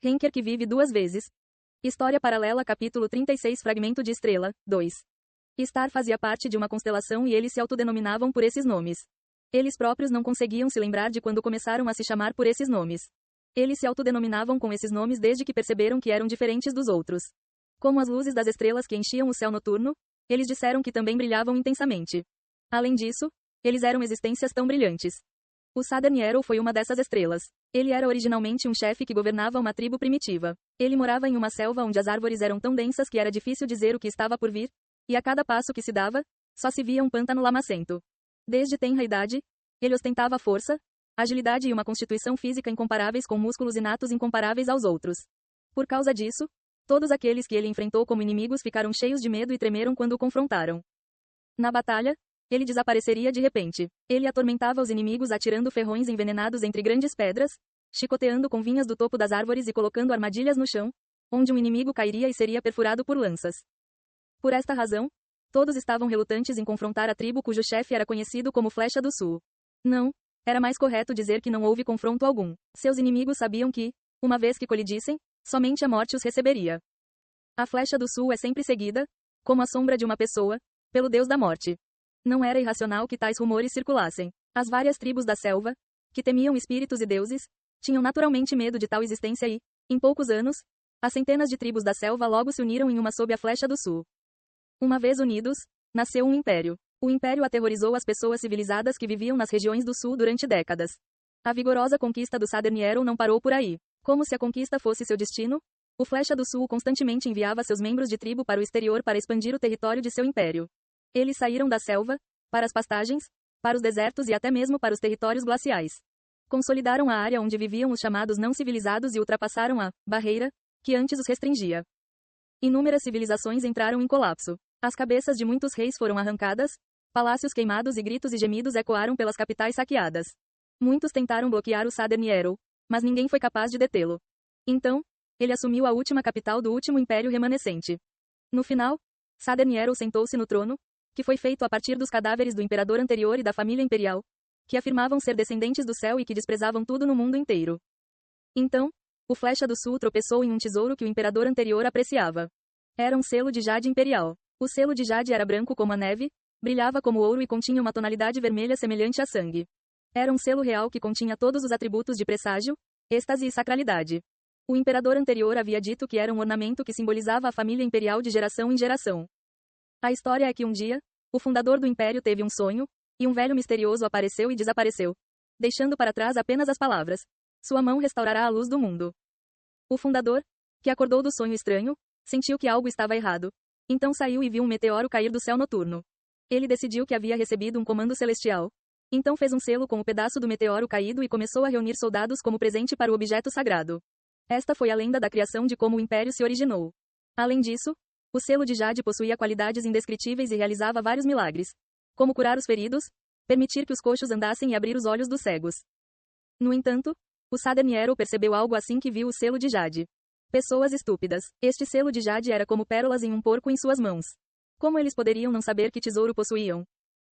Henker que vive duas vezes. História paralela capítulo 36 Fragmento de estrela, 2. Star fazia parte de uma constelação e eles se autodenominavam por esses nomes. Eles próprios não conseguiam se lembrar de quando começaram a se chamar por esses nomes. Eles se autodenominavam com esses nomes desde que perceberam que eram diferentes dos outros. Como as luzes das estrelas que enchiam o céu noturno, eles disseram que também brilhavam intensamente. Além disso, eles eram existências tão brilhantes. O Southern Arrow foi uma dessas estrelas. Ele era originalmente um chefe que governava uma tribo primitiva. Ele morava em uma selva onde as árvores eram tão densas que era difícil dizer o que estava por vir, e a cada passo que se dava, só se via um pântano lamacento. Desde tenra idade, ele ostentava força, agilidade e uma constituição física incomparáveis com músculos inatos incomparáveis aos outros. Por causa disso, todos aqueles que ele enfrentou como inimigos ficaram cheios de medo e tremeram quando o confrontaram. Na batalha, ele desapareceria de repente. Ele atormentava os inimigos atirando ferrões envenenados entre grandes pedras, chicoteando com vinhas do topo das árvores e colocando armadilhas no chão, onde um inimigo cairia e seria perfurado por lanças. Por esta razão, todos estavam relutantes em confrontar a tribo cujo chefe era conhecido como Flecha do Sul. Não, era mais correto dizer que não houve confronto algum. Seus inimigos sabiam que, uma vez que colidissem, somente a morte os receberia. A Flecha do Sul é sempre seguida, como a sombra de uma pessoa, pelo Deus da Morte. Não era irracional que tais rumores circulassem. As várias tribos da selva, que temiam espíritos e deuses, tinham naturalmente medo de tal existência e, em poucos anos, as centenas de tribos da selva logo se uniram em uma sob a Flecha do Sul. Uma vez unidos, nasceu um império. O império aterrorizou as pessoas civilizadas que viviam nas regiões do sul durante décadas. A vigorosa conquista do Southern Arrow não parou por aí. Como se a conquista fosse seu destino, o Flecha do Sul constantemente enviava seus membros de tribo para o exterior para expandir o território de seu império. Eles saíram da selva, para as pastagens, para os desertos e até mesmo para os territórios glaciais. Consolidaram a área onde viviam os chamados não civilizados e ultrapassaram a barreira que antes os restringia. Inúmeras civilizações entraram em colapso. As cabeças de muitos reis foram arrancadas, palácios queimados e gritos e gemidos ecoaram pelas capitais saqueadas. Muitos tentaram bloquear o Southern Arrow, mas ninguém foi capaz de detê-lo. Então, ele assumiu a última capital do último império remanescente. No final, Southern Arrow sentou-se no trono, que foi feito a partir dos cadáveres do imperador anterior e da família imperial, que afirmavam ser descendentes do céu e que desprezavam tudo no mundo inteiro. Então, o Flecha do Sul tropeçou em um tesouro que o imperador anterior apreciava. Era um selo de jade imperial. O selo de jade era branco como a neve, brilhava como ouro e continha uma tonalidade vermelha semelhante a sangue. Era um selo real que continha todos os atributos de presságio, êxtase e sacralidade. O imperador anterior havia dito que era um ornamento que simbolizava a família imperial de geração em geração. A história é que um dia, o fundador do império teve um sonho, e um velho misterioso apareceu e desapareceu, deixando para trás apenas as palavras: sua mão restaurará a luz do mundo. O fundador, que acordou do sonho estranho, sentiu que algo estava errado. Então saiu e viu um meteoro cair do céu noturno. Ele decidiu que havia recebido um comando celestial. Então fez um selo com o pedaço do meteoro caído e começou a reunir soldados como presente para o objeto sagrado. Esta foi a lenda da criação de como o império se originou. Além disso, o selo de jade possuía qualidades indescritíveis e realizava vários milagres, como curar os feridos, permitir que os coxos andassem e abrir os olhos dos cegos. No entanto, o Southern Arrow percebeu algo assim que viu o selo de jade. Pessoas estúpidas. Este selo de jade era como pérolas em um porco em suas mãos. Como eles poderiam não saber que tesouro possuíam?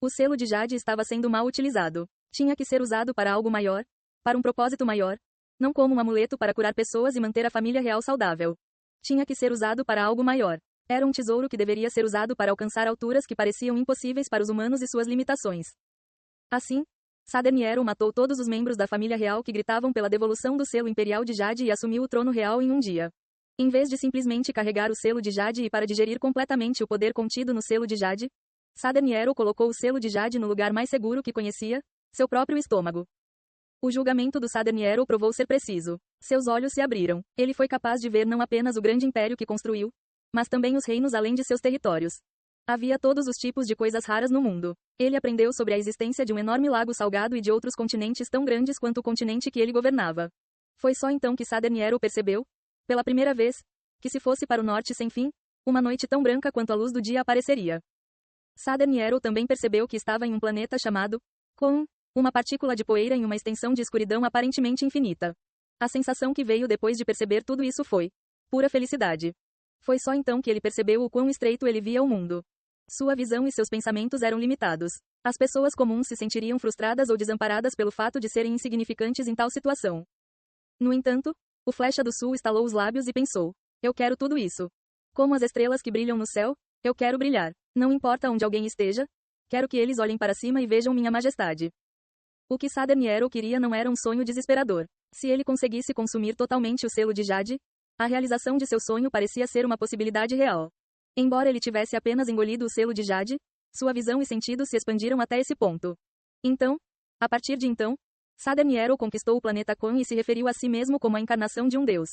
O selo de jade estava sendo mal utilizado. Tinha que ser usado para algo maior, para um propósito maior, não como um amuleto para curar pessoas e manter a família real saudável. Tinha que ser usado para algo maior. Era um tesouro que deveria ser usado para alcançar alturas que pareciam impossíveis para os humanos e suas limitações. Assim, Southern Arrow matou todos os membros da família real que gritavam pela devolução do selo imperial de jade e assumiu o trono real em um dia. Em vez de simplesmente carregar o selo de jade e para digerir completamente o poder contido no selo de jade, Southern Arrow colocou o selo de jade no lugar mais seguro que conhecia, seu próprio estômago. O julgamento do Southern Arrow provou ser preciso. Seus olhos se abriram. Ele foi capaz de ver não apenas o grande império que construiu, mas também os reinos além de seus territórios. Havia todos os tipos de coisas raras no mundo. Ele aprendeu sobre a existência de um enorme lago salgado e de outros continentes tão grandes quanto o continente que ele governava. Foi só então que Southern Arrow percebeu, pela primeira vez, que se fosse para o norte sem fim, uma noite tão branca quanto a luz do dia apareceria. Southern Arrow também percebeu que estava em um planeta chamado Kon, uma partícula de poeira em uma extensão de escuridão aparentemente infinita. A sensação que veio depois de perceber tudo isso foi pura felicidade. Foi só então que ele percebeu o quão estreito ele via o mundo. Sua visão e seus pensamentos eram limitados. As pessoas comuns se sentiriam frustradas ou desamparadas pelo fato de serem insignificantes em tal situação. No entanto, O Flecha do Sul estalou os lábios e pensou: eu quero tudo isso. Como as estrelas que brilham no céu, eu quero brilhar. Não importa onde alguém esteja, quero que eles olhem para cima e vejam minha majestade. O que Southern Arrow queria não era um sonho desesperador. Se ele conseguisse consumir totalmente o selo de Jade, a realização de seu sonho parecia ser uma possibilidade real. Embora ele tivesse apenas engolido o selo de Jade, sua visão e sentidos se expandiram até esse ponto. Então, a partir de então, Southern Arrow conquistou o planeta Quan e se referiu a si mesmo como a encarnação de um deus.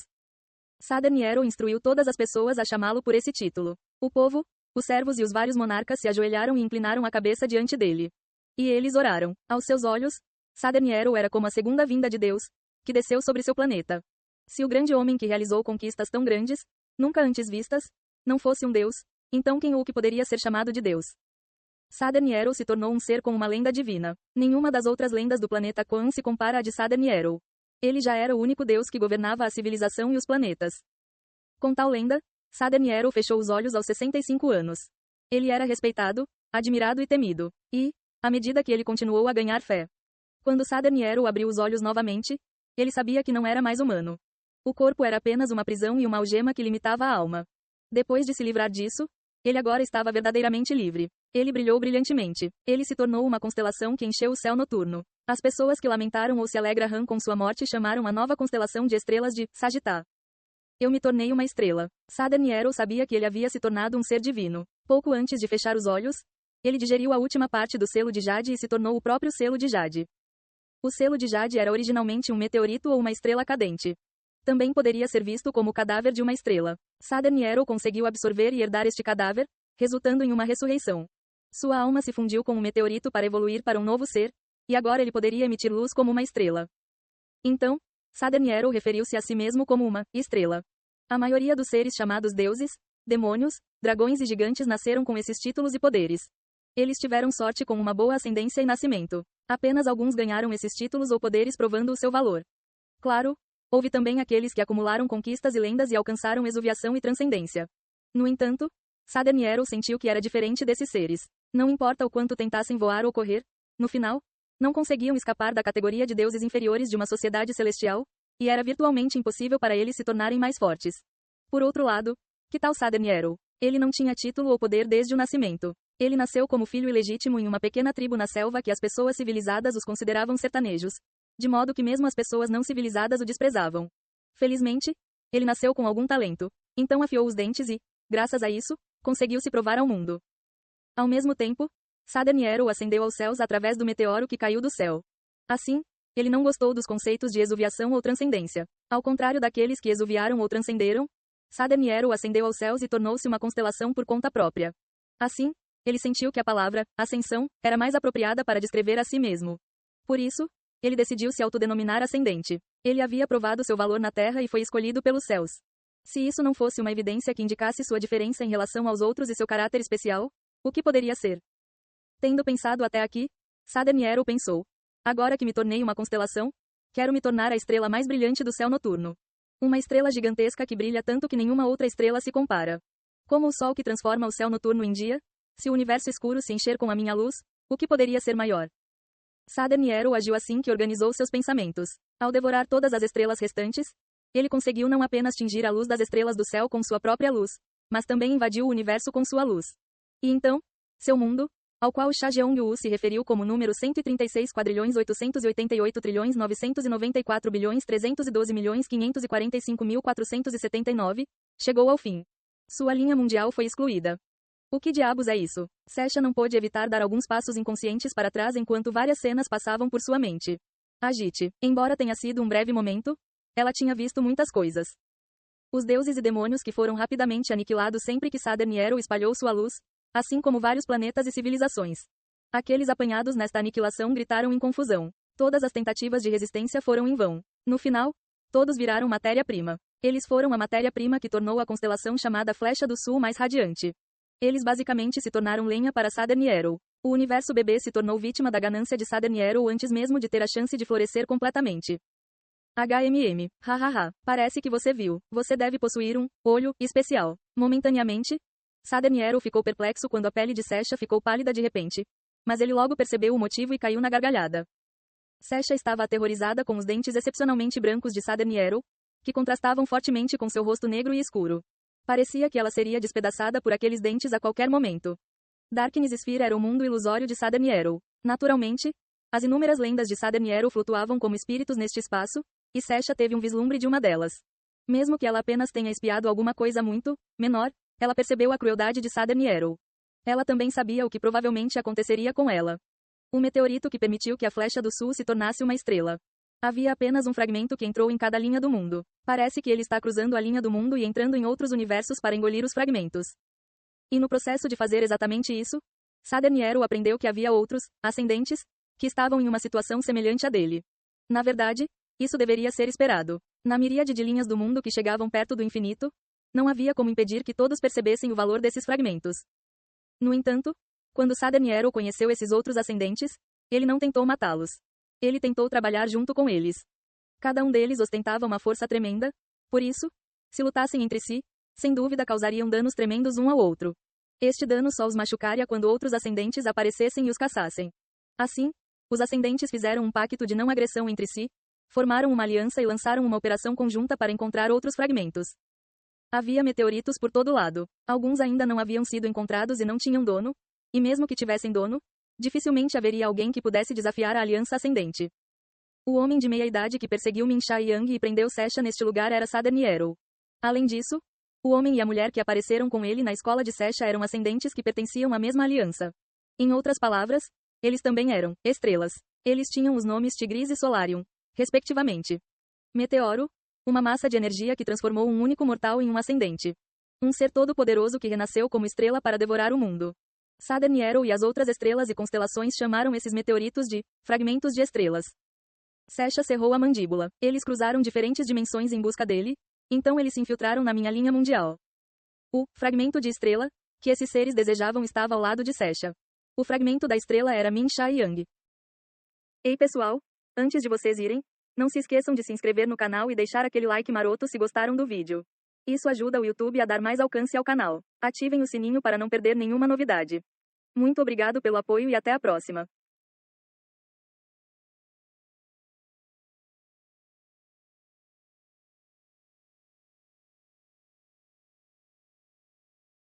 Southern Arrow instruiu todas as pessoas a chamá-lo por esse título. O povo, os servos e os vários monarcas se ajoelharam e inclinaram a cabeça diante dele. E eles oraram. Aos seus olhos, Southern Arrow era como a segunda vinda de Deus, que desceu sobre seu planeta. Se o grande homem que realizou conquistas tão grandes, nunca antes vistas, não fosse um deus, então quem ou que poderia ser chamado de Deus? Southern Arrow se tornou um ser com uma lenda divina. Nenhuma das outras lendas do planeta Quan se compara à de Southern Arrow. Ele já era o único deus que governava a civilização e os planetas. Com tal lenda, Southern Arrow fechou os olhos aos 65 anos. Ele era respeitado, admirado e temido. E, à medida que ele continuou a ganhar fé. Quando Southern Arrow abriu os olhos novamente, ele sabia que não era mais humano. O corpo era apenas uma prisão e uma algema que limitava a alma. Depois de se livrar disso, ele agora estava verdadeiramente livre. Ele brilhou brilhantemente. Ele se tornou uma constelação que encheu o céu noturno. As pessoas que lamentaram ou se alegraram com sua morte chamaram a nova constelação de estrelas de Sagittá. Eu me tornei uma estrela. Southern Arrow sabia que ele havia se tornado um ser divino. Pouco antes de fechar os olhos, ele digeriu a última parte do selo de Jade e se tornou o próprio selo de Jade. O selo de Jade era originalmente um meteorito ou uma estrela cadente. Também poderia ser visto como o cadáver de uma estrela. Southern Arrow conseguiu absorver e herdar este cadáver, resultando em uma ressurreição. Sua alma se fundiu com o meteorito para evoluir para um novo ser, e agora ele poderia emitir luz como uma estrela. Então, Southern Arrow referiu-se a si mesmo como uma estrela. A maioria dos seres chamados deuses, demônios, dragões e gigantes nasceram com esses títulos e poderes. Eles tiveram sorte com uma boa ascendência e nascimento. Apenas alguns ganharam esses títulos ou poderes provando o seu valor. Claro, houve também aqueles que acumularam conquistas e lendas e alcançaram exuviação e transcendência. No entanto, Southern Arrow sentiu que era diferente desses seres. Não importa o quanto tentassem voar ou correr, no final, não conseguiam escapar da categoria de deuses inferiores de uma sociedade celestial, e era virtualmente impossível para eles se tornarem mais fortes. Por outro lado, que tal Southern Arrow? Ele não tinha título ou poder desde o nascimento. Ele nasceu como filho ilegítimo em uma pequena tribo na selva que as pessoas civilizadas os consideravam sertanejos, de modo que mesmo as pessoas não civilizadas o desprezavam. Felizmente, ele nasceu com algum talento, então afiou os dentes e, graças a isso, conseguiu se provar ao mundo. Ao mesmo tempo, Southern Arrow ascendeu aos céus através do meteoro que caiu do céu. Assim, ele não gostou dos conceitos de exuviação ou transcendência. Ao contrário daqueles que exuviaram ou transcenderam, Southern Arrow ascendeu aos céus e tornou-se uma constelação por conta própria. Assim, ele sentiu que a palavra ascensão era mais apropriada para descrever a si mesmo. Por isso, ele decidiu se autodenominar ascendente. Ele havia provado seu valor na Terra e foi escolhido pelos céus. Se isso não fosse uma evidência que indicasse sua diferença em relação aos outros e seu caráter especial, o que poderia ser? Tendo pensado até aqui, Southern Arrow pensou: agora que me tornei uma constelação, quero me tornar a estrela mais brilhante do céu noturno. Uma estrela gigantesca que brilha tanto que nenhuma outra estrela se compara. Como o sol que transforma o céu noturno em dia, se o universo escuro se encher com a minha luz, o que poderia ser maior? Southern Arrow agiu assim que organizou seus pensamentos. Ao devorar todas as estrelas restantes, ele conseguiu não apenas tingir a luz das estrelas do céu com sua própria luz, mas também invadiu o universo com sua luz. E então, seu mundo, ao qual Cha Jeong-woo se referiu como número 136.888.994.312.545.479, chegou ao fim. Sua linha mundial foi excluída. O que diabos é isso? Sasha não pôde evitar dar alguns passos inconscientes para trás enquanto várias cenas passavam por sua mente. Agite. Embora tenha sido um breve momento, ela tinha visto muitas coisas. Os deuses e demônios que foram rapidamente aniquilados sempre que Southern Arrow espalhou sua luz, assim como vários planetas e civilizações. Aqueles apanhados nesta aniquilação gritaram em confusão. Todas as tentativas de resistência foram em vão. No final, todos viraram matéria-prima. Eles foram a matéria-prima que tornou a constelação chamada Flecha do Sul mais radiante. Eles basicamente se tornaram lenha para Southern Arrow. O universo bebê se tornou vítima da ganância de Southern Arrow antes mesmo de ter a chance de florescer completamente. HMM. Hahaha. Parece que você viu. Você deve possuir um olho especial. Momentaneamente, Southern Arrow ficou perplexo quando a pele de Sasha ficou pálida de repente. Mas ele logo percebeu o motivo e caiu na gargalhada. Sasha estava aterrorizada com os dentes excepcionalmente brancos de Southern Arrow, que contrastavam fortemente com seu rosto negro e escuro. Parecia que ela seria despedaçada por aqueles dentes a qualquer momento. Darkness Sphere era o mundo ilusório de Southern Yarrow. Naturalmente, as inúmeras lendas de Southern Yarrow flutuavam como espíritos neste espaço, e Sasha teve um vislumbre de uma delas. Mesmo que ela apenas tenha espiado alguma coisa muito menor, ela percebeu a crueldade de Southern Yarrow. Ela também sabia o que provavelmente aconteceria com ela. O meteorito que permitiu que a Flecha do Sul se tornasse uma estrela. Havia apenas um fragmento que entrou em cada linha do mundo. Parece que ele está cruzando a linha do mundo e entrando em outros universos para engolir os fragmentos. E no processo de fazer exatamente isso, Southern Yarrow aprendeu que havia outros, ascendentes, que estavam em uma situação semelhante à dele. Na verdade, isso deveria ser esperado. Na miríade de linhas do mundo que chegavam perto do infinito, não havia como impedir que todos percebessem o valor desses fragmentos. No entanto, quando Southern Yarrow conheceu esses outros ascendentes, ele não tentou matá-los. Ele tentou trabalhar junto com eles. Cada um deles ostentava uma força tremenda, por isso, se lutassem entre si, sem dúvida causariam danos tremendos um ao outro. Este dano só os machucaria quando outros ascendentes aparecessem e os caçassem. Assim, os ascendentes fizeram um pacto de não agressão entre si, formaram uma aliança e lançaram uma operação conjunta para encontrar outros fragmentos. Havia meteoritos por todo lado. Alguns ainda não haviam sido encontrados e não tinham dono, e mesmo que tivessem dono, dificilmente haveria alguém que pudesse desafiar a aliança ascendente. O homem de meia-idade que perseguiu Min Sha Yang e prendeu Sasha neste lugar era Southern Yarrow. Além disso, o homem e a mulher que apareceram com ele na escola de Sasha eram ascendentes que pertenciam à mesma aliança. Em outras palavras, eles também eram estrelas. Eles tinham os nomes Tigris e Solarium, respectivamente. Meteoro, uma massa de energia que transformou um único mortal em um ascendente. Um ser todo-poderoso que renasceu como estrela para devorar o mundo. Southern Yarrow e as outras estrelas e constelações chamaram esses meteoritos de fragmentos de estrelas. Sasha cerrou a mandíbula. Eles cruzaram diferentes dimensões em busca dele, então eles se infiltraram na minha linha mundial. O fragmento de estrela que esses seres desejavam estava ao lado de Sasha. O fragmento da estrela era Min Sha Yang. Ei pessoal, antes de vocês irem, não se esqueçam de se inscrever no canal e deixar aquele like maroto se gostaram do vídeo. Isso ajuda o YouTube a dar mais alcance ao canal. Ativem o sininho para não perder nenhuma novidade. Muito obrigado pelo apoio e até a próxima.